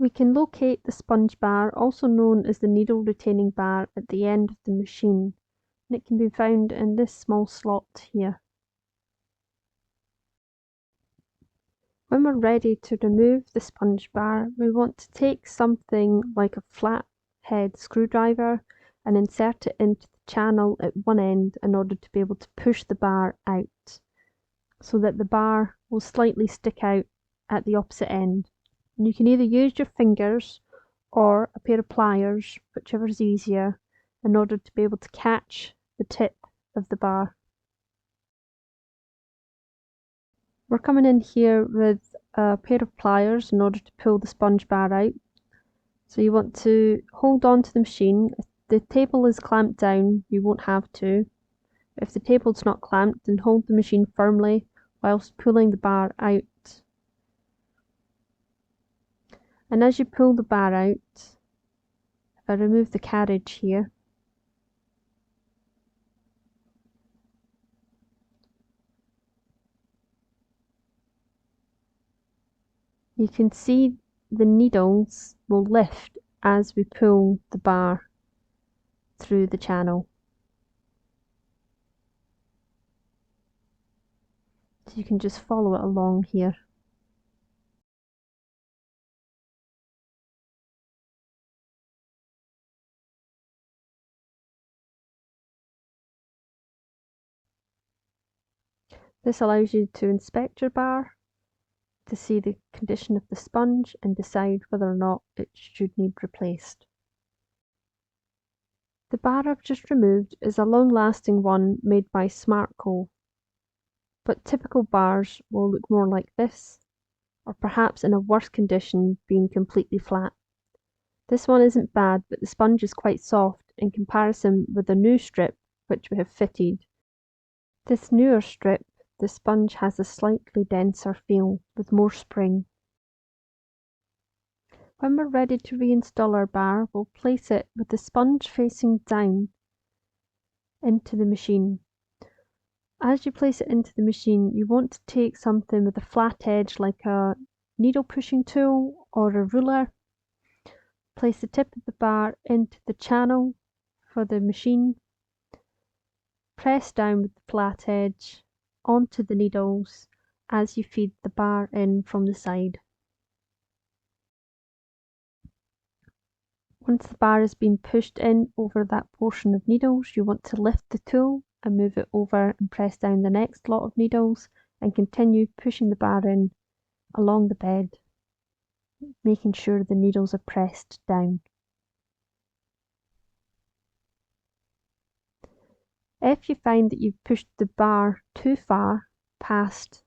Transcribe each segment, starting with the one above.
We can locate the sponge bar, also known as the needle retaining bar, at the end of the machine, and it can be found in this small slot here. When we're ready to remove the sponge bar, we want to take something like a flat head screwdriver and insert it into the channel at one end in order to be able to push the bar out, so that the bar will slightly stick out at the opposite end. And you can either use your fingers or a pair of pliers, whichever is easier, in order to be able to catch the tip of the bar. We're coming in here with a pair of pliers in order to pull the sponge bar out. So you want to hold on to the machine. If the table is clamped down, you won't have to. If the table's not clamped, then hold the machine firmly whilst pulling the bar out. And as you pull the bar out, if I remove the carriage here, you can see the needles will lift as we pull the bar through the channel. So you can just follow it along here. This allows you to inspect your bar, to see the condition of the sponge and decide whether or not it should need replaced. The bar I've just removed is a long-lasting one made by Smartco, but typical bars will look more like this, or perhaps in a worse condition, being completely flat. This one isn't bad, but the sponge is quite soft in comparison with the new strip which we have fitted. This newer strip, the sponge has a slightly denser feel with more spring. When we're ready to reinstall our bar, we'll place it with the sponge facing down into the machine. As you place it into the machine, you want to take something with a flat edge like a needle pushing tool or a ruler. Place the tip of the bar into the channel for the machine. Press down with the flat edge onto the needles as you feed the bar in from the side. Once the bar has been pushed in over that portion of needles, you want to lift the tool and move it over and press down the next lot of needles and continue pushing the bar in along the bed, making sure the needles are pressed down. If you find that you've pushed the bar too far past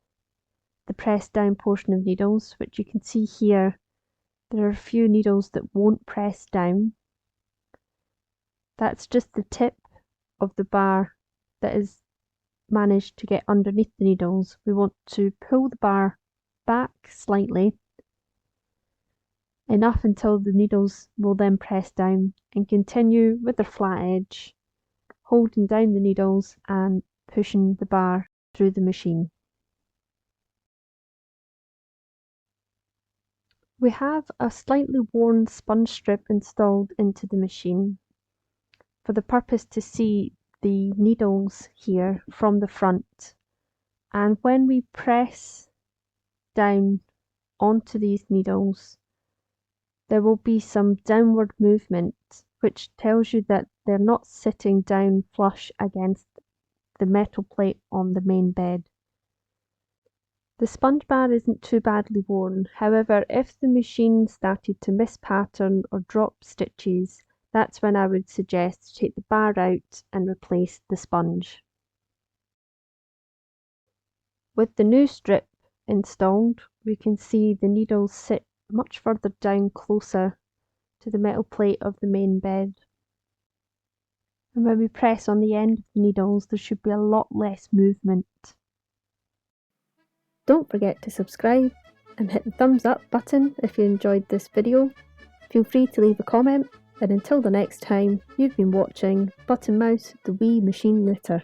the pressed down portion of needles, which you can see here, there are a few needles that won't press down. That's just the tip of the bar that has managed to get underneath the needles. We want to pull the bar back slightly, enough until the needles will then press down, and continue with their flat edge, holding down the needles and pushing the bar through the machine. We have a slightly worn sponge strip installed into the machine for the purpose to see the needles here from the front, and when we press down onto these needles, there will be some downward movement which tells you that they're not sitting down flush against the metal plate on the main bed. The sponge bar isn't too badly worn, however, if the machine started to miss pattern or drop stitches, that's when I would suggest to take the bar out and replace the sponge. With the new strip installed, we can see the needles sit much further down closer to the metal plate of the main bed. And when we press on the end of the needles, there should be a lot less movement. Don't forget to subscribe and hit the thumbs up button if you enjoyed this video. Feel free to leave a comment, and until the next time, you've been watching Button Mouse the Wee Machine Knitter.